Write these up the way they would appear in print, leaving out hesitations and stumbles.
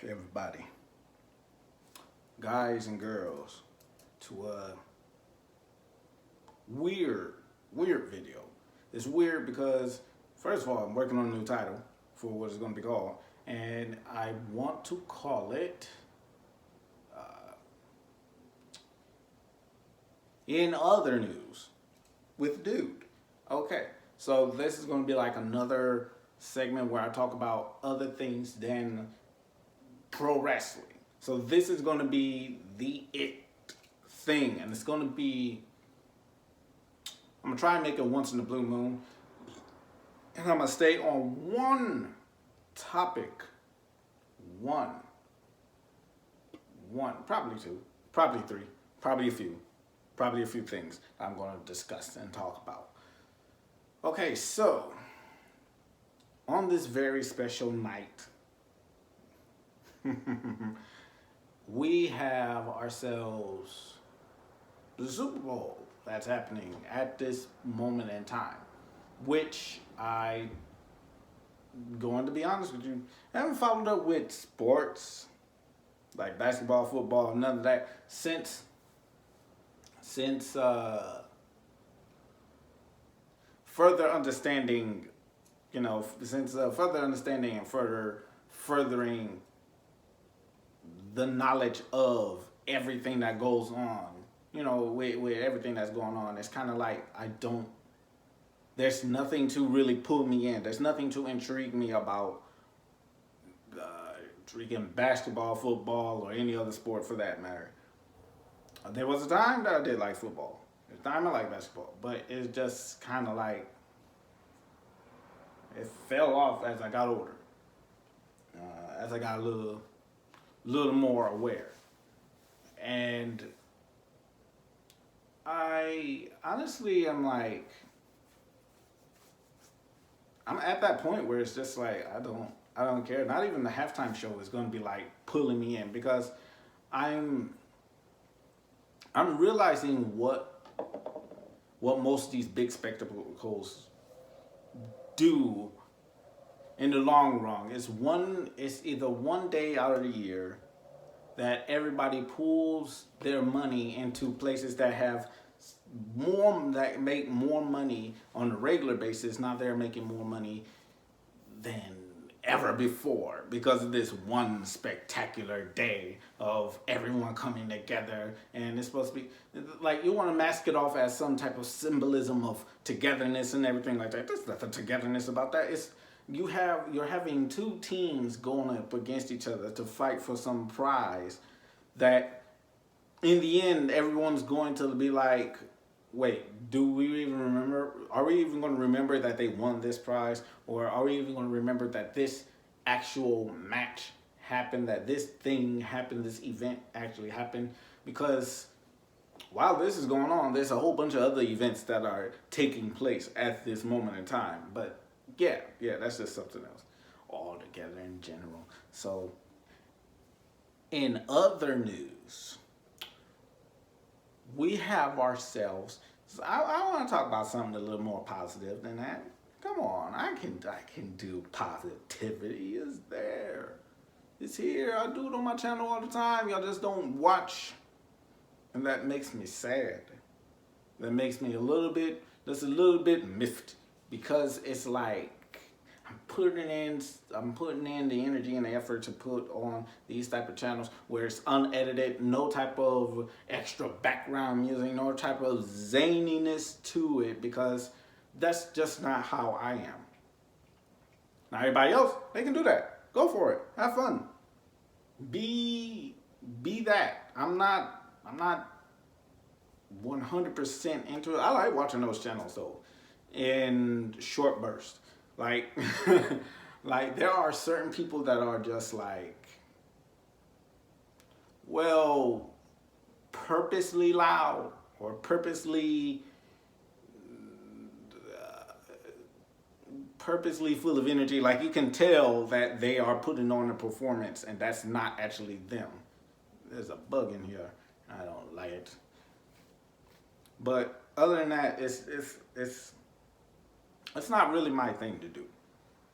Everybody, guys and girls, to a weird video. It's weird because, first of all, I'm working on a new title for what it's going to be called, and I want to call it In Other News with Dude. Okay, so this is going to be like another segment where I talk about other things than pro wrestling. So this is going to be the it thing, and it's going to be, I'm going to try and make it once in the blue moon, and I'm going to stay on one topic, one, probably two, probably three, probably a few things I'm going to discuss and talk about. Okay, so on this very special night, we have ourselves the Super Bowl that's happening at this moment in time, which going to be honest with you, I haven't followed up with sports like basketball, football, none of that since further understanding, further understanding and furthering the knowledge of everything that goes on, with everything that's going on. It's kind of like there's nothing to really pull me in. There's nothing to intrigue me about freaking basketball, football, or any other sport for that matter. There was a time that I did like football. There's a time I like basketball, but it's just kind of like it fell off as I got older, as I got a little more aware. And I honestly am like, I'm at that point where it's just like I don't care. Not even the halftime show is going to be like pulling me in, because I'm realizing what most of these big spectacles do in the long run. It's either one day out of the year that everybody pulls their money into places that make more money on a regular basis. Now they're making more money than ever before because of this one spectacular day of everyone coming together. And it's supposed to be like, you want to mask it off as some type of symbolism of togetherness and everything like that. There's nothing togetherness about that. You're having two teams going up against each other to fight for some prize that in the end everyone's going to be like, wait, do we even remember? Are we even going to remember that they won this prize? Or are we even going to remember that this actual match happened, that this thing happened, this event actually happened? Because while this is going on, there's a whole bunch of other events that are taking place at this moment in time. But yeah, that's just something else altogether in general. So, in other news, we have ourselves. So I want to talk about something a little more positive than that. Come on, I can do positivity. It's there. It's here. I do it on my channel all the time. Y'all just don't watch, and that makes me sad. That makes me a little bit miffed, because it's like I'm putting in the energy and the effort to put on these type of channels where it's unedited, no type of extra background music, no type of zaniness to it, because that's just not how I am. Now everybody else, they can do that. Go for it. Have fun. Be that. I'm not 100% into it. I like watching those channels though, in short bursts. Like, like there are certain people that are just like, well, purposely loud or purposely full of energy. Like, you can tell that they are putting on a performance, and that's not actually them. There's a bug in here. I don't like it. But other than that, it's not really my thing to do.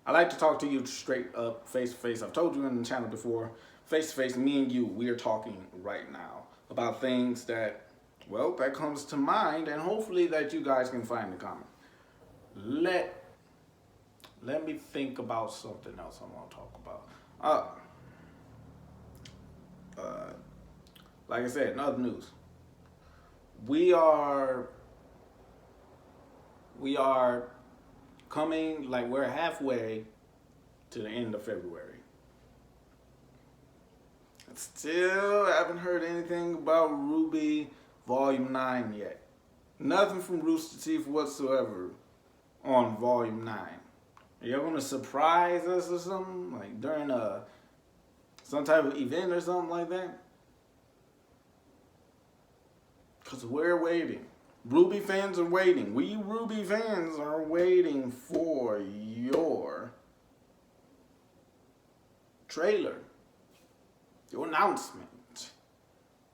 I like to talk to you straight up, face to face. I've told you in the channel before, face to face, me and you, we're talking right now about things that, well, that comes to mind, and hopefully that you guys can find the comment. Let me think about something else I want to talk about. Like I said, in other news, we are coming, like we're halfway to the end of February. Still haven't heard anything about Ruby Volume 9 yet. Nothing from Rooster Teeth whatsoever on Volume 9. Are y'all gonna surprise us or something? Like during some type of event or something like that? Because we're waiting. Ruby fans are waiting. We Ruby fans are waiting for your trailer, your announcement,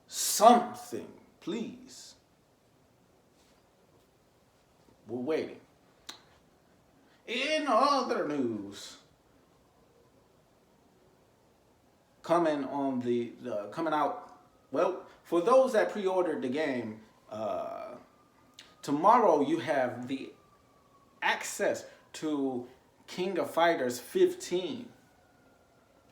something, please. We're waiting. In other news, coming out, well, for those that pre-ordered the game, tomorrow you have the access to King of Fighters 15.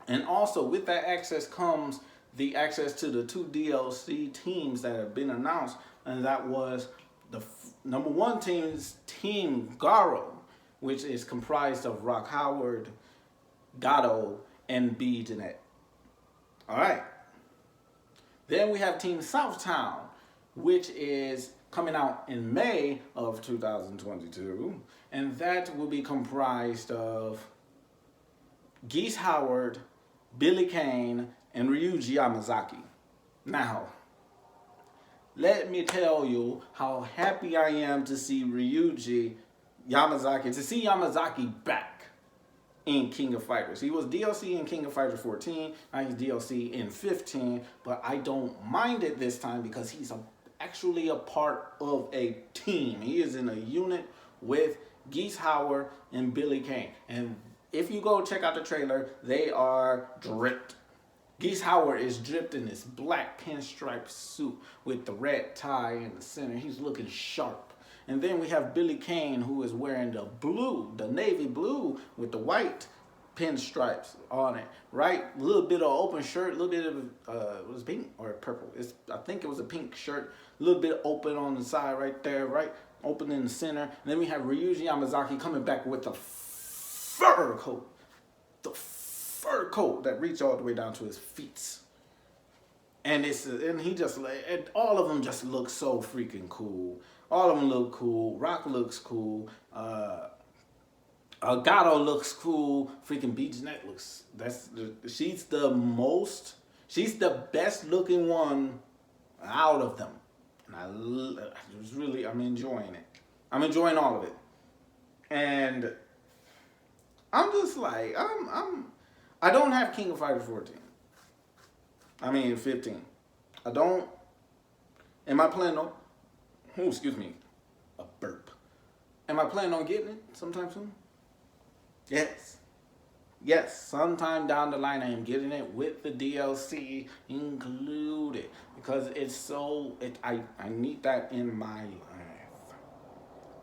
And also with that access comes the access to the 2 DLC teams that have been announced. And that was the number 1 team's Team Garo, which is comprised of Rock Howard, Gatto, and B. Jeanette. Alright. Then we have Team Southtown, which is coming out in May of 2022. And that will be comprised of Geese Howard, Billy Kane, and Ryuji Yamazaki. Now, let me tell you how happy I am to see Yamazaki back in King of Fighters. He was DLC in King of Fighters 14, now he's DLC in 15, but I don't mind it this time because he's actually a part of a team. He is in a unit with Geese Howard and Billy Kane. And if you go check out the trailer, they are dripped. Geese Howard is dripped in this black pinstripe suit with the red tie in the center. He's looking sharp. And then we have Billy Kane, who is wearing the blue, the navy blue with the white pinstripes on it, right? A little bit of open shirt, a little bit of, it was pink or purple? I think it was a pink shirt, a little bit open on the side right there, right? Open in the center. And then we have Ryuji Yamazaki coming back with the fur coat. The fur coat that reached all the way down to his feet. And he just, and all of them just look so freaking cool. All of them look cool. Rock looks cool. Gatto looks cool. Freaking B. Jeanette looks, she's the best looking one out of them. And I'm enjoying it. I'm enjoying all of it. And I'm just like, I don't have King of Fighters 15. I don't. Am I planning on, a burp. Am I planning on getting it sometime soon? Yes, sometime down the line I am getting it with the DLC included. Because I need that in my life.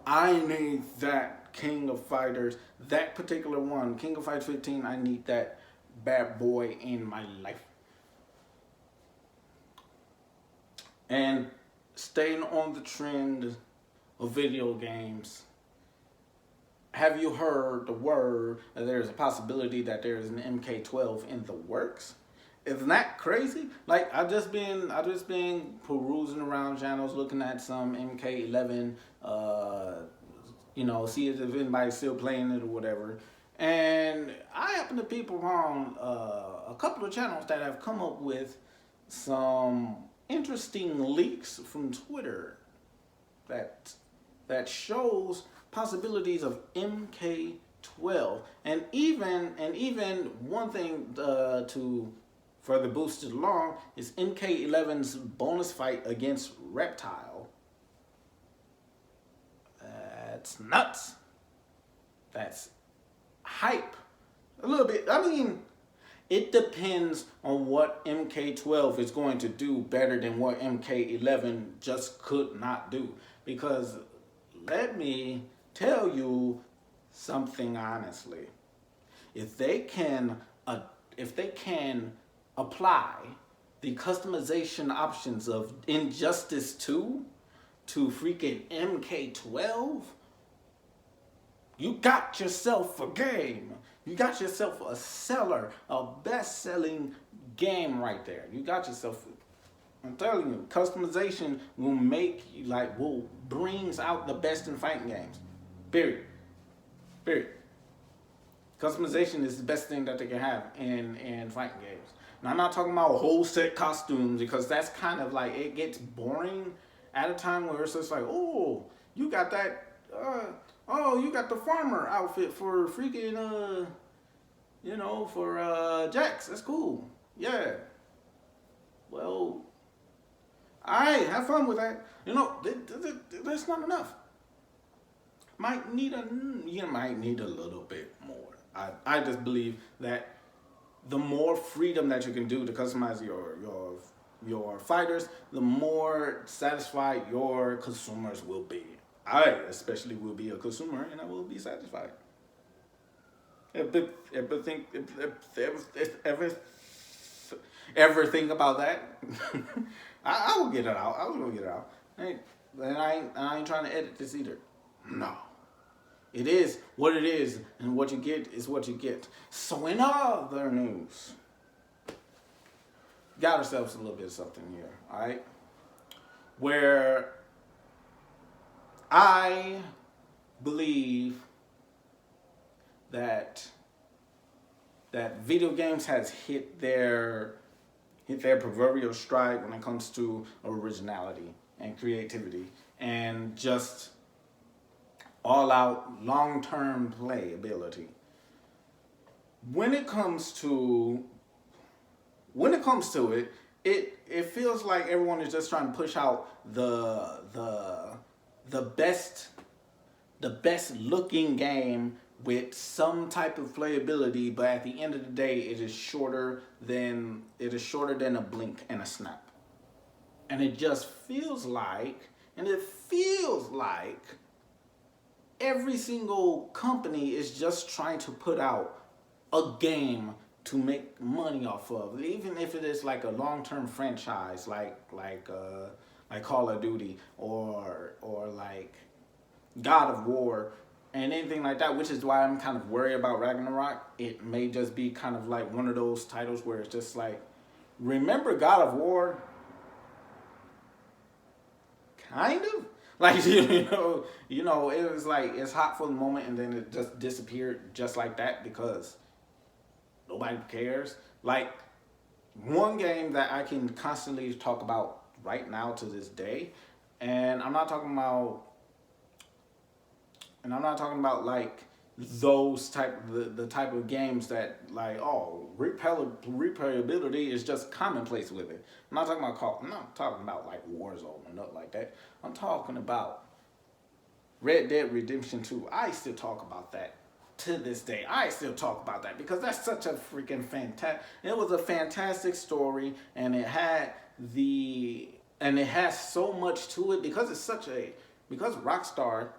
I need that King of Fighters, that particular one, King of Fighters 15, I need that bad boy in my life. And staying on the trend of video games, have you heard the word that there's a possibility that there's an MK12 in the works? Isn't that crazy? Like I've just been perusing around channels, looking at some MK11, see if anybody's still playing it or whatever. And I happen to peep around a couple of channels that have come up with some interesting leaks from Twitter that shows possibilities of MK12, and even one thing to further boost it along is MK11's bonus fight against Reptile. That's nuts. That's hype. A little bit. I mean, It depends on what MK12 is going to do better than what MK11 just could not do. Because let me tell you something honestly. If they can, if they can apply the customization options of Injustice 2 to freaking MK12, you got yourself a game. You got yourself a seller, a best-selling game right there. You got yourself. I'm telling you, customization will make you will brings out the best in fighting games. Period. Period. Customization is the best thing that they can have in fighting games. Now I'm not talking about whole set costumes because that's kind of like it gets boring at a time where it's just like, oh, you got that. Oh, you got the farmer outfit for freaking, for Jax. That's cool. Yeah. Well, alright, have fun with that. That's not enough. You might need a little bit more. I just believe that the more freedom that you can do to customize your fighters, the more satisfied your consumers will be. I especially will be a consumer and I will be satisfied. Ever think about that? I will get it out. I will get it out. I ain't trying to edit this either. No. It is what it is, and what you get is what you get. So in other news, got ourselves a little bit of something here, all right? Where I believe that video games has hit their proverbial stride when it comes to originality and creativity and just all out long-term playability. When it comes to it, it feels like everyone is just trying to push out the best looking game with some type of playability, but at the end of the day, it is shorter than a blink and a snap. And it just feels like, every single company is just trying to put out a game to make money off of, even if it is like a long-term franchise, like Call of Duty or like God of War and anything like that, which is why I'm kind of worried about Ragnarok. It may just be kind of like one of those titles where it's just like, remember God of War? Kind of. Like, it was like, it's hot for the moment and then it just disappeared just like that because nobody cares. Like, one game that I can constantly talk about right now to this day, and I'm not talking about like those the type of games that like, oh, replayability is just commonplace with it. I'm not talking about like Warzone or nothing like that. I'm talking about Red Dead Redemption 2. I still talk about that to this day. I still talk about that because that's such a freaking it was a fantastic story, and it has so much to it because because Rockstar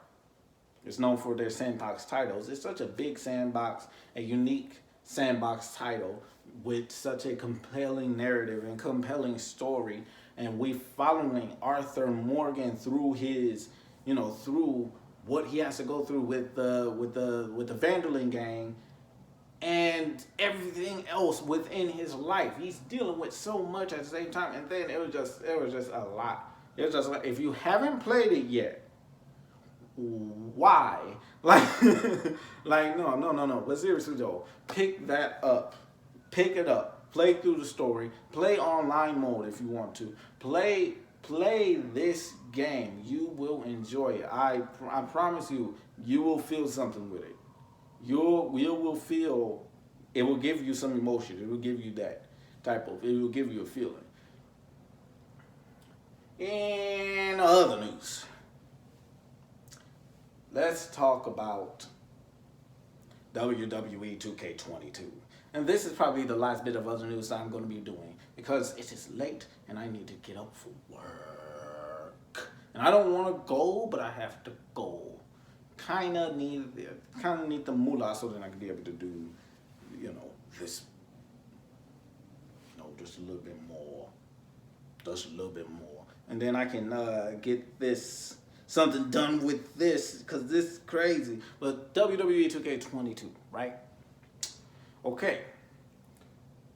is known for their sandbox titles. It's such a big sandbox, a unique sandbox title with such a compelling narrative and compelling story, and we following Arthur Morgan through his, through what he has to go through with the Vanderlyn gang and everything else within his life. He's dealing with so much at the same time, and then it was just a lot. It was just like, if you haven't played it yet, why? Like, no. But seriously though, pick that up. Pick it up. Play through the story. Play online mode if you want to. Play this game. You will enjoy it. I promise you, you will feel something with it. You will feel. It will give you some emotion. It will give you that it will give you a feeling. In other news, let's talk about WWE 2K22. And this is probably the last bit of other news that I'm going to be doing because it is late and I need to get up for work. And I don't want to go, but I have to go. Kind of need the moolah so that I can be able to do, this, just a little bit more, and then I can get something done with this because this is crazy. But WWE 2K22, right? Okay.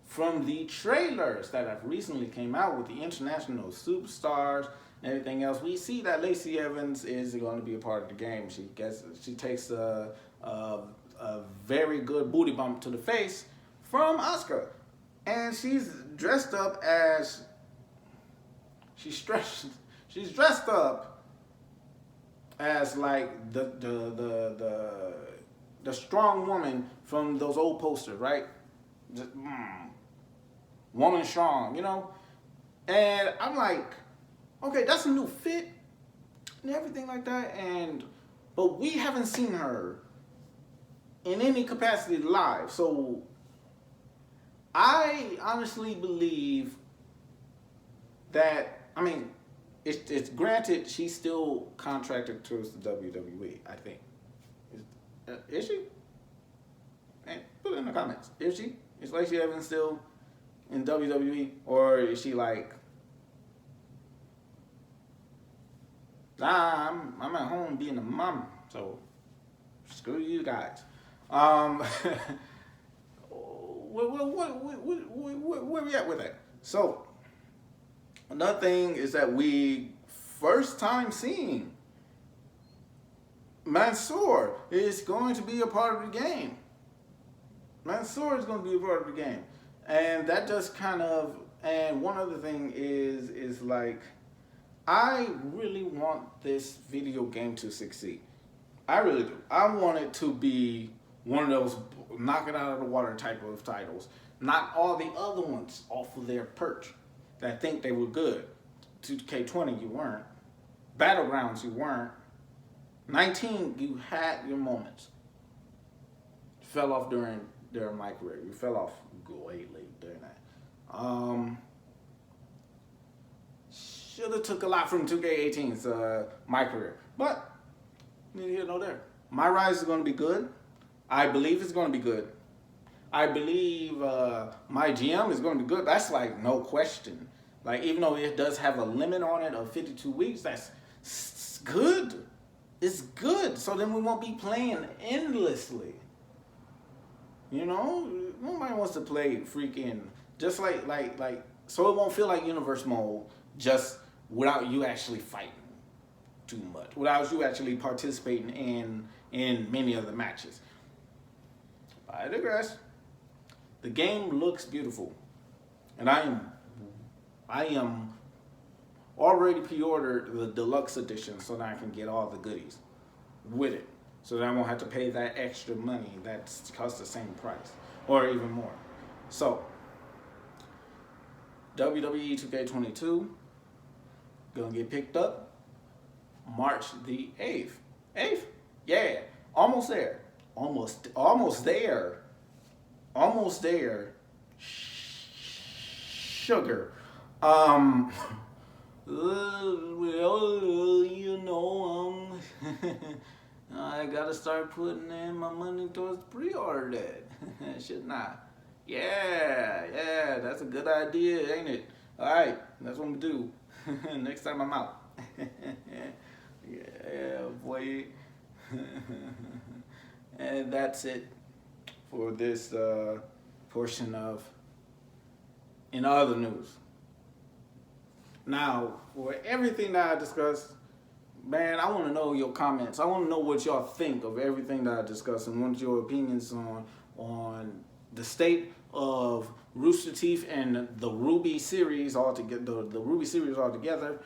From the trailers that have recently came out with the international superstars and everything else, we see that Lacey Evans is going to be a part of the game. She takes a very good booty bump to the face from Asuka, and she's dressed up as she's dressed up as like the strong woman from those old posters, right? Just, woman strong, and I'm like, okay, that's a new fit and everything like that, but we haven't seen her in any capacity live, so I honestly believe that, it's granted she's still contracted towards the WWE, I think. Is she? And put it in the comments. Is she? Is Lacey Evans still in WWE? Or is she like, nah, I'm at home being a mom, so screw you guys. Where we at with that? So, another thing is that we first time seeing Mansoor is going to be a part of the game. Mansoor is going to be a part of the game. And that just and one other thing is like, I really want this video game to succeed. I really do. I want it to be one of those knock it out of the water type of titles. Not all the other ones off of their perch that think they were good. 2K20, you weren't. Battlegrounds, you weren't. 19, you had your moments. Fell off during my career. You fell off way late during that. Should have took a lot from 2K18's my career. But, neither here nor there. My Rise is going to be good. I believe it's going to be good. I believe my GM is going to be good. That's like no question. Like, even though it does have a limit on it of 52 weeks, that's good. It's good. So then we won't be playing endlessly. Nobody wants to play freaking just like so it won't feel like universe mode just without you actually fighting too much, without you actually participating in many of the matches. I digress. The game looks beautiful, and I am already pre-ordered the deluxe edition so that I can get all the goodies with it, so that I won't have to pay that extra money that costs the same price or even more. So, WWE 2K22 gonna get picked up March the 8th. 8th? Yeah, almost there. Almost there. Almost there. Sugar. I gotta start putting in my money towards pre-order that. Shouldn't I? Yeah, that's a good idea, ain't it? Alright, that's what I'm gonna do. Next time I'm out. Yeah, boy. And that's it for this portion of In Other News. Now, for everything that I discussed, man, I want to know your comments. I want to know what y'all think of everything that I discussed and want your opinions on the state of Rooster Teeth and the Ruby series altogether. The Ruby series altogether.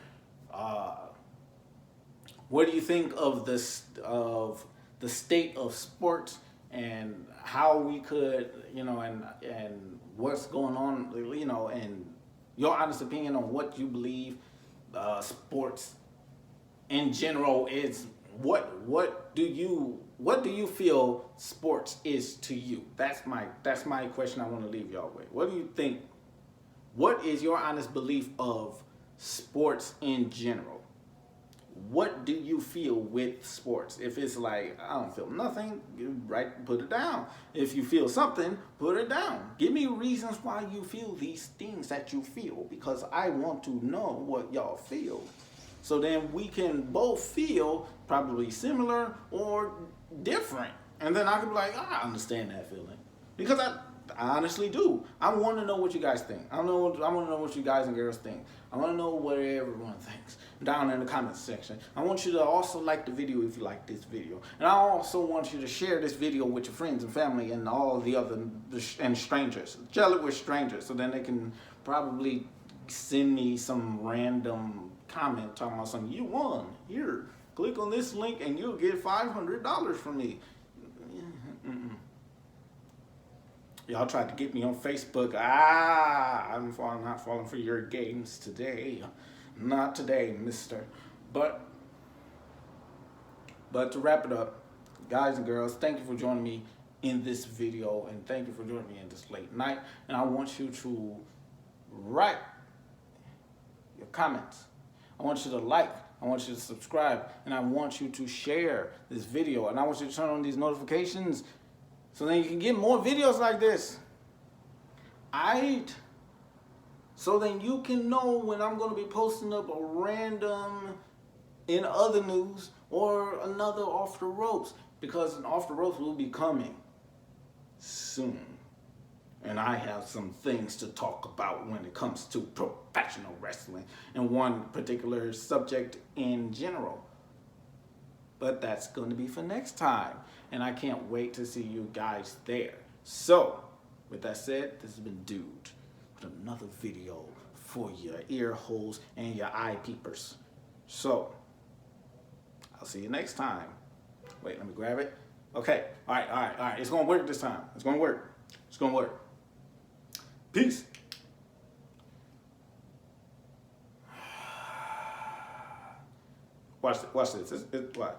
What do you think of this of the state of sports and how we could, and what's going on, and your honest opinion on what you believe sports in general is? What do you what do you feel sports is to you? That's my question I want to leave y'all with. What do you think? What is your honest belief of sports in general? What do you feel with sports? If it's like, I don't feel nothing, put it down. If you feel something, put it down. Give me reasons why you feel these things that you feel, because I want to know what y'all feel. So then we can both feel probably similar or different. And then I can be like, I understand that feeling. Because I honestly do. I want to know what you guys think. I want to know what you guys and girls think. I want to know what everyone thinks down in the comments section. I want you to also like the video if you like this video. And I also want you to share this video with your friends and family and all the other and strangers. Share it with strangers so then they can probably send me some random comment talking about something. You won. Here, click on this link and you'll get $500 from me. Y'all tried to get me on Facebook. I'm not falling for your games today. Not today, mister. But to wrap it up, guys and girls, thank you for joining me in this video, and thank you for joining me in this late night. And I want you to write your comments. I want you to like. I want you to subscribe. And I want you to share this video. And I want you to turn on these notifications so then you can get more videos like this. Alright? So then you can know when I'm going to be posting up a random in other news or another off the ropes. Because an off the ropes will be coming soon. And I have some things to talk about when it comes to professional wrestling and one particular subject in general. But that's going to be for next time. And I can't wait to see you guys there. So, with that said, this has been Dude with another video for your ear holes and your eye peepers. So, I'll see you next time. Wait, let me grab it. Okay, all right. It's going to work this time. It's going to work. Peace. Watch this. Watch.